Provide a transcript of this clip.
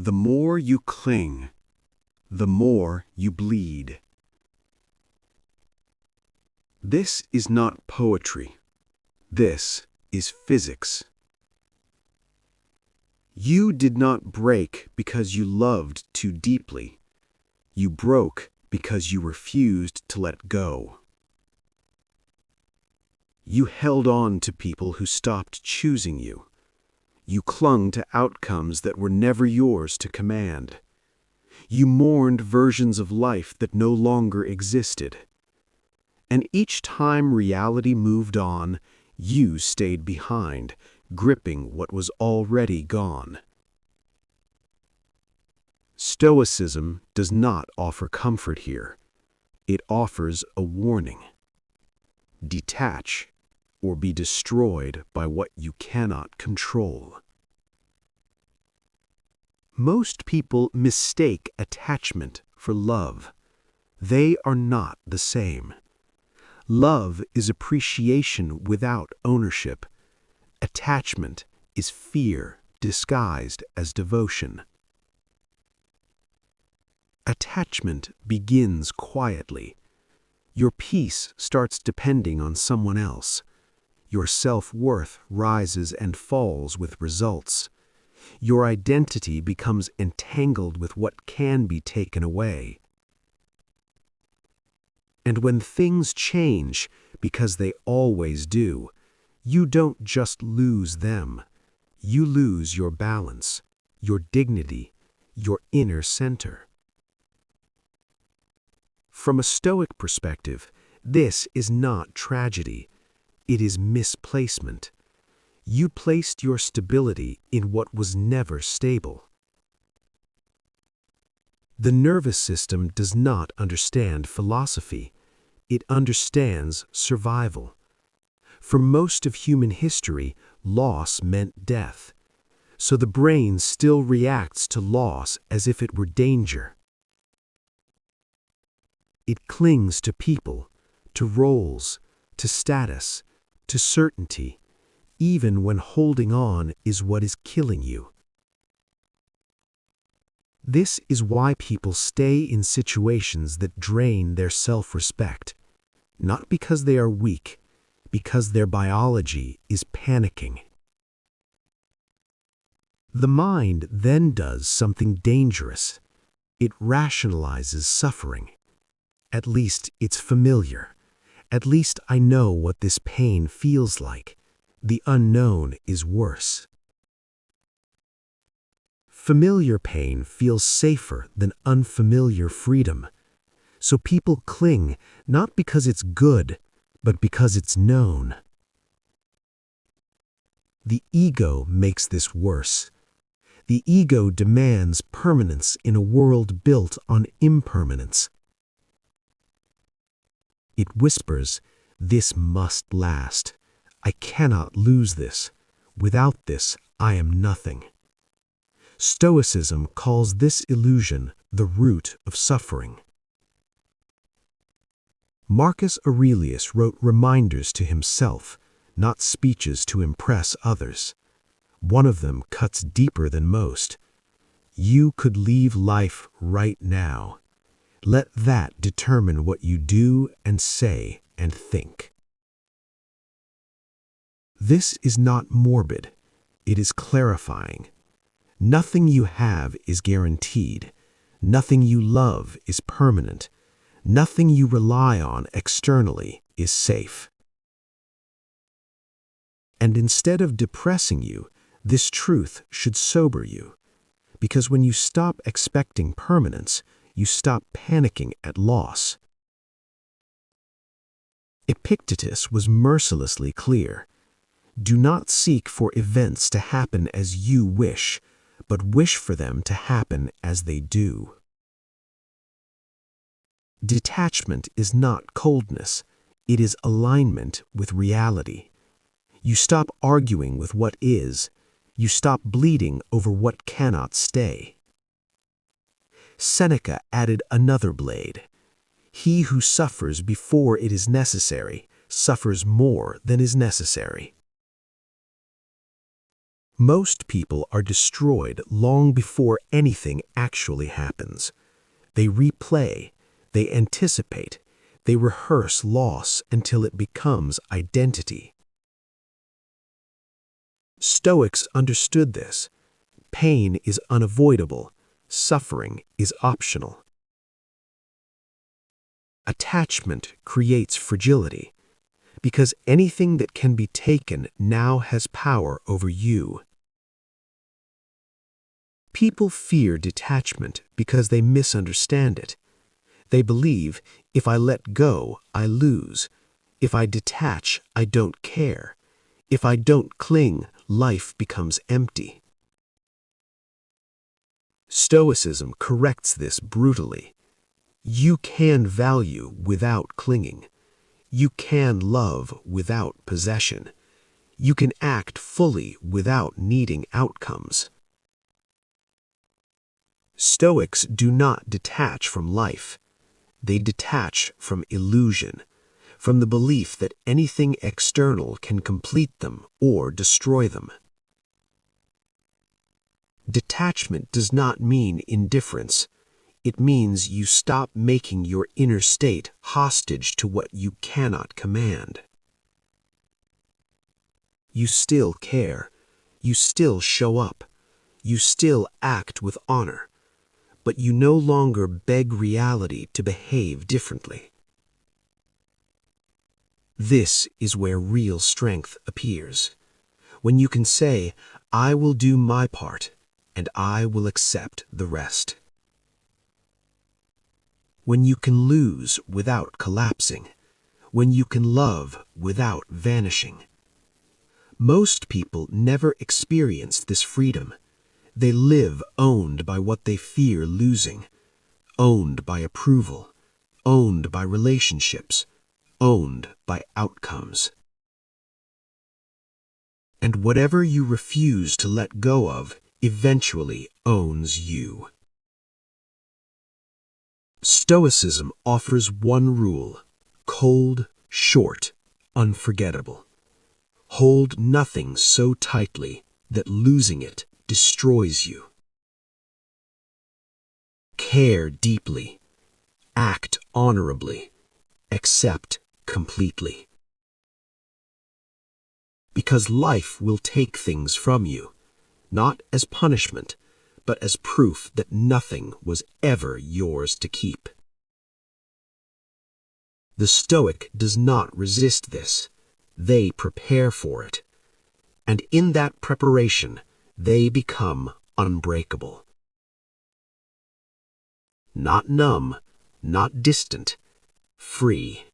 The more you cling, the more you bleed. This is not poetry. This is physics. You did not break because you loved too deeply. You broke because you refused to let go. You held on to people who stopped choosing you. You clung to outcomes that were never yours to command. You mourned versions of life that no longer existed. And each time reality moved on, you stayed behind, gripping what was already gone. Stoicism does not offer comfort here. It offers a warning. Detach, or be destroyed by what you cannot control. Most people mistake attachment for love. They are not the same. Love is appreciation without ownership. Attachment is fear disguised as devotion. Attachment begins quietly. Your peace starts depending on someone else. Your self-worth rises and falls with results. Your identity becomes entangled with what can be taken away. And when things change, because they always do, you don't just lose them. You lose your balance, your dignity, your inner center. From a Stoic perspective, this is not tragedy. It is misplacement. You placed your stability in what was never stable. The nervous system does not understand philosophy. It understands survival. For most of human history, loss meant death. So the brain still reacts to loss as if it were danger. It clings to people, to roles, to status, to certainty, even when holding on is what is killing you. This is why people stay in situations that drain their self-respect, not because they are weak, because their biology is panicking. The mind then does something dangerous. It rationalizes suffering. At least it's familiar. At least I know what this pain feels like. The unknown is worse. Familiar pain feels safer than unfamiliar freedom. So people cling, not because it's good, but because it's known. The ego makes this worse. The ego demands permanence in a world built on impermanence. It whispers, "This must last. I cannot lose this. Without this, I am nothing." Stoicism calls this illusion the root of suffering. Marcus Aurelius wrote reminders to himself, not speeches to impress others. One of them cuts deeper than most. You could leave life right now. Let that determine what you do and say and think. This is not morbid. It is clarifying. Nothing you have is guaranteed. Nothing you love is permanent. Nothing you rely on externally is safe. And instead of depressing you, this truth should sober you. Because when you stop expecting permanence, you stop panicking at loss. Epictetus was mercilessly clear. Do not seek for events to happen as you wish, but wish for them to happen as they do. Detachment is not coldness. It is alignment with reality. You stop arguing with what is. You stop bleeding over what cannot stay. Seneca added another blade. He who suffers before it is necessary suffers more than is necessary. Most people are destroyed long before anything actually happens. They replay, they anticipate, they rehearse loss until it becomes identity. Stoics understood this. Pain is unavoidable, suffering is optional. Attachment creates fragility, because anything that can be taken now has power over you. People fear detachment because they misunderstand it. They believe, if I let go, I lose. If I detach, I don't care. If I don't cling, life becomes empty. Stoicism corrects this brutally. You can value without clinging. You can love without possession. You can act fully without needing outcomes. Stoics do not detach from life. They detach from illusion, from the belief that anything external can complete them or destroy them. Detachment does not mean indifference. It means you stop making your inner state hostage to what you cannot command. You still care. You still show up. You still act with honor. But you no longer beg reality to behave differently. This is where real strength appears. When you can say, I will do my part, and I will accept the rest. When you can lose without collapsing. When you can love without vanishing. Most people never experience this freedom. They live owned by what they fear losing, owned by approval, owned by relationships, owned by outcomes. And whatever you refuse to let go of eventually owns you. Stoicism offers one rule: cold, short, unforgettable. Hold nothing so tightly that losing it destroys you. Care deeply. Act honorably. Accept completely. Because life will take things from you, not as punishment, but as proof that nothing was ever yours to keep. The Stoic does not resist this. They prepare for it. And in that preparation, they become unbreakable. Not numb, not distant, free.